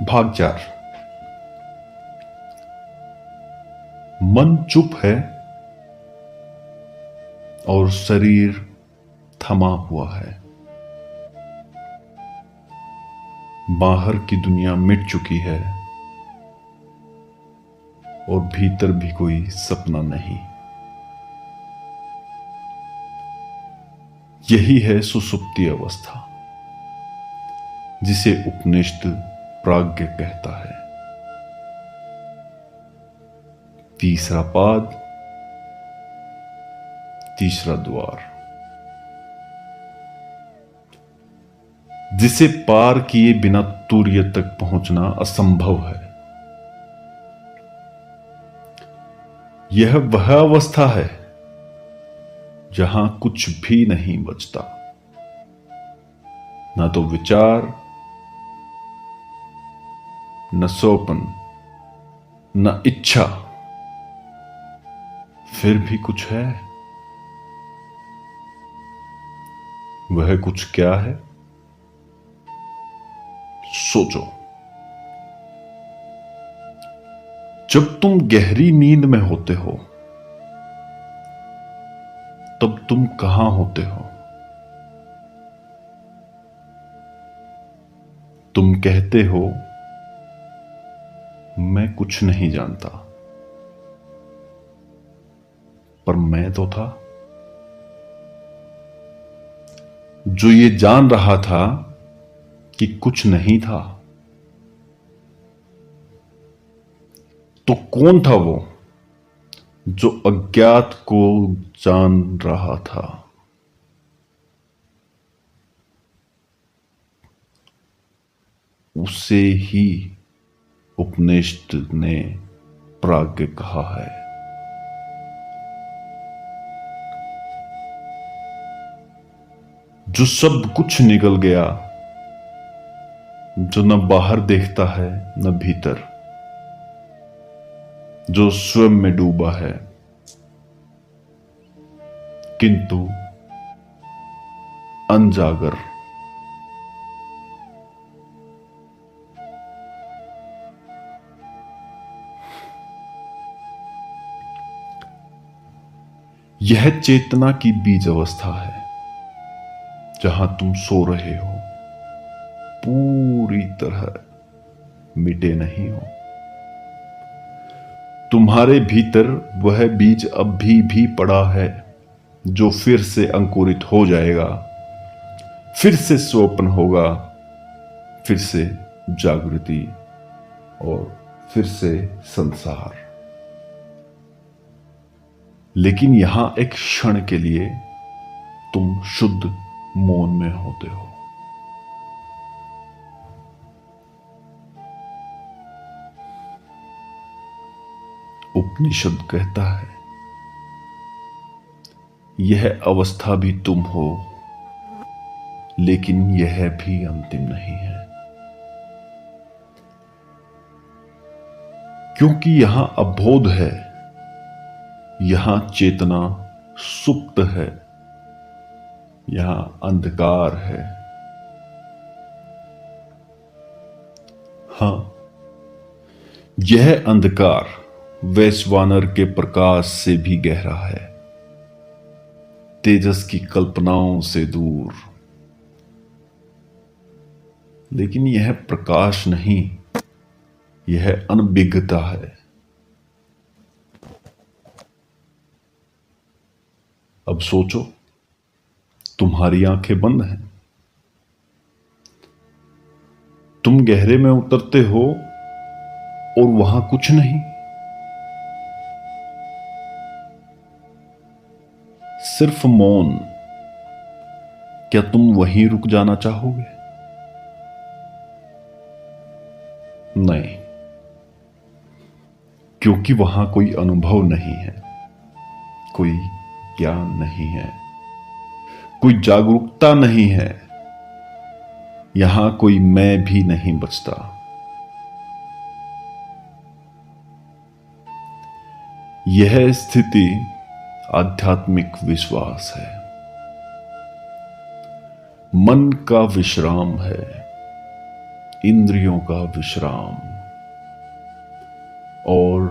भाग 4। मन चुप है और शरीर थमा हुआ है। बाहर की दुनिया मिट चुकी है और भीतर भी कोई सपना नहीं। यही है सुसुप्ति अवस्था, जिसे उपनिषद प्राज्ञ कहता है। तीसरा पाद, तीसरा द्वार, जिसे पार किए बिना तूर्य तक पहुंचना असंभव है। यह वह अवस्था है जहां कुछ भी नहीं बचता, न तो विचार, न स्वप्न, न इच्छा। फिर भी कुछ है। वह कुछ क्या है? सोचो। जब तुम गहरी नींद में होते हो तब तुम कहां होते हो? तुम कहते हो मैं कुछ नहीं जानता, पर मैं तो था जो ये जान रहा था कि कुछ नहीं था। तो कौन था वो जो अज्ञात को जान रहा था? उसे ही उपनिषद ने प्राज्ञ कहा है। जो सब कुछ निकल गया, जो न बाहर देखता है न भीतर, जो स्वयं में डूबा है किंतु अनजागर। यह चेतना की बीज अवस्था है, जहां तुम सो रहे हो, पूरी तरह मिटे नहीं हो। तुम्हारे भीतर वह बीज अब भी पड़ा है, जो फिर से अंकुरित हो जाएगा, फिर से स्वप्न होगा, फिर से जागृति और फिर से संसार। लेकिन यहां एक क्षण के लिए तुम शुद्ध मौन में होते हो। उपनिषद कहता है यह अवस्था भी तुम हो, लेकिन यह भी अंतिम नहीं है, क्योंकि यहां अबोध है, यहां चेतना सुप्त है, यहां अंधकार है। हां, यह अंधकार वैश्वानर के प्रकाश से भी गहरा है, तेजस की कल्पनाओं से दूर। लेकिन यह प्रकाश नहीं, यह अनभिज्ञता है। अब सोचो, तुम्हारी आंखें बंद हैं, तुम गहरे में उतरते हो और वहां कुछ नहीं, सिर्फ मौन। क्या तुम वहीं रुक जाना चाहोगे? नहीं, क्योंकि वहां कोई अनुभव नहीं है, कोई ज्ञान नहीं है, कोई जागरूकता नहीं है, यहां कोई मैं भी नहीं बचता। यह स्थिति आध्यात्मिक विश्वास है, मन का विश्राम है, इंद्रियों का विश्राम और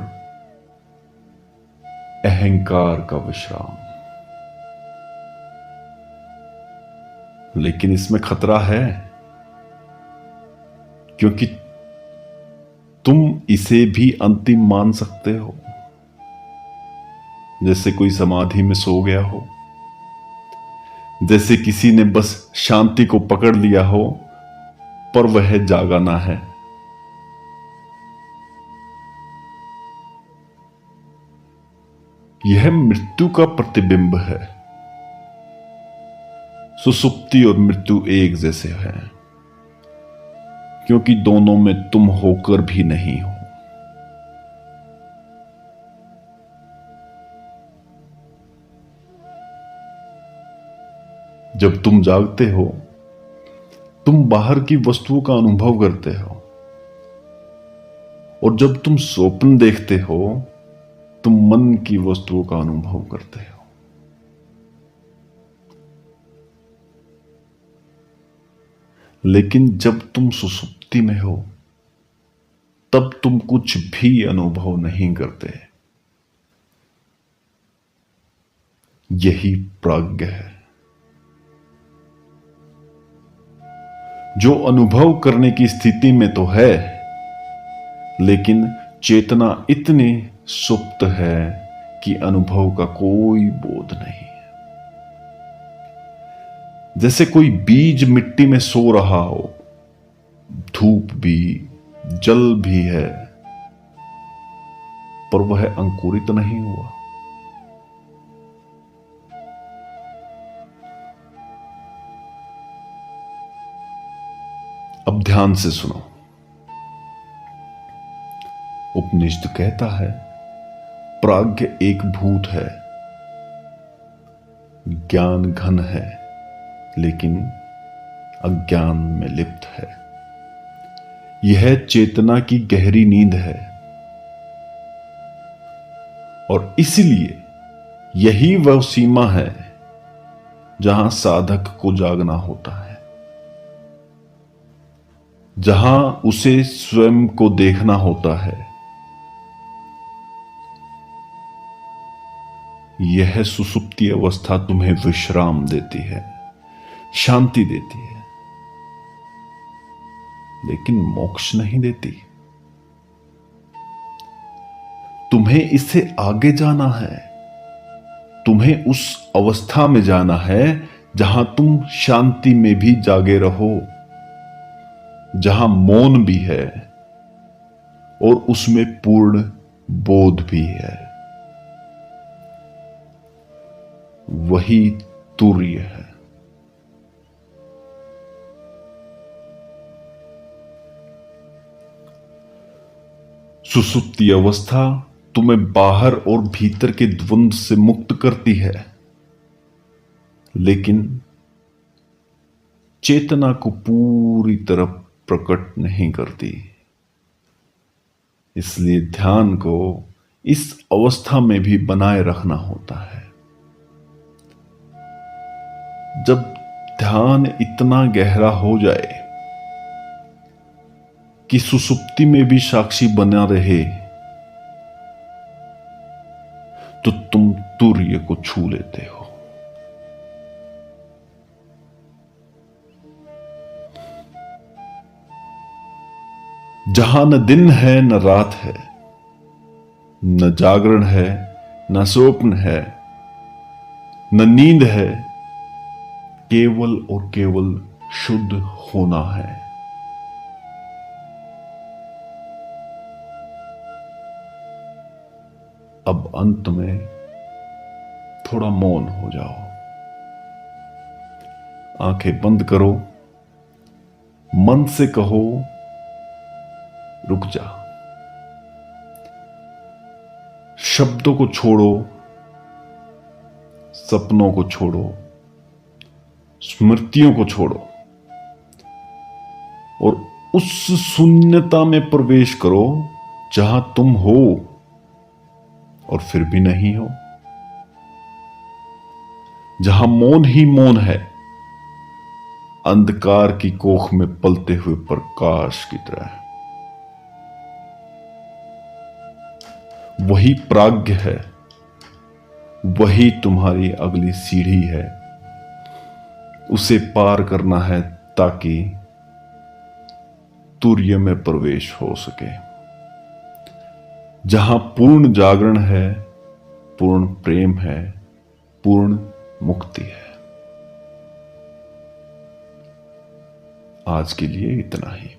अहंकार का विश्राम। लेकिन इसमें खतरा है, क्योंकि तुम इसे भी अंतिम मान सकते हो। जैसे कोई समाधि में सो गया हो, जैसे किसी ने बस शांति को पकड़ लिया हो, पर वह जागा ना है। यह मृत्यु का प्रतिबिंब है। सुसुप्ति और मृत्यु एक जैसे हैं, क्योंकि दोनों में तुम होकर भी नहीं हो। जब तुम जागते हो, तुम बाहर की वस्तुओं का अनुभव करते हो, और जब तुम स्वप्न देखते हो, तुम मन की वस्तुओं का अनुभव करते हो। लेकिन जब तुम सुसुप्ति में हो, तब तुम कुछ भी अनुभव नहीं करते। यही प्राज्ञ है, जो अनुभव करने की स्थिति में तो है, लेकिन चेतना इतनी सुप्त है कि अनुभव का कोई बोध नहीं। जैसे कोई बीज मिट्टी में सो रहा हो, धूप भी, जल भी है, पर वह अंकुरित नहीं हुआ। अब ध्यान से सुनो। उपनिषद कहता है, प्राज्ञ एक भूत है, ज्ञान घन है, लेकिन अज्ञान में लिप्त है। यह चेतना की गहरी नींद है, और इसलिए यही वह सीमा है जहां साधक को जागना होता है, जहां उसे स्वयं को देखना होता है। यह सुसुप्ति अवस्था तुम्हें विश्राम देती है, शांति देती है, लेकिन मोक्ष नहीं देती। तुम्हें इससे आगे जाना है। तुम्हें उस अवस्था में जाना है जहां तुम शांति में भी जागे रहो, जहां मौन भी है और उसमें पूर्ण बोध भी है। वही तुर्य है। सुसुप्ति अवस्था तुम्हें बाहर और भीतर के द्वंद्व से मुक्त करती है, लेकिन चेतना को पूरी तरह प्रकट नहीं करती। इसलिए ध्यान को इस अवस्था में भी बनाए रखना होता है। जब ध्यान इतना गहरा हो जाए कि सुसुप्ति में भी साक्षी बना रहे, तो तुम तुर्य को छू लेते हो। जहां न दिन है न रात है, न जागरण है न स्वप्न है, न नींद है, केवल और केवल शुद्ध होना है। अब अंत में थोड़ा मौन हो जाओ, आंखें बंद करो, मन से कहो, रुक जा। शब्दों को छोड़ो, सपनों को छोड़ो, स्मृतियों को छोड़ो, और उस शून्यता में प्रवेश करो जहां तुम हो और फिर भी नहीं हो, जहां मौन ही मौन है, अंधकार की कोख में पलते हुए प्रकाश की तरह। वही प्राज्ञ है, वही तुम्हारी अगली सीढ़ी है। उसे पार करना है ताकि तुर्य में प्रवेश हो सके, जहां पूर्ण जागरण है, पूर्ण प्रेम है, पूर्ण मुक्ति है। आज के लिए इतना ही।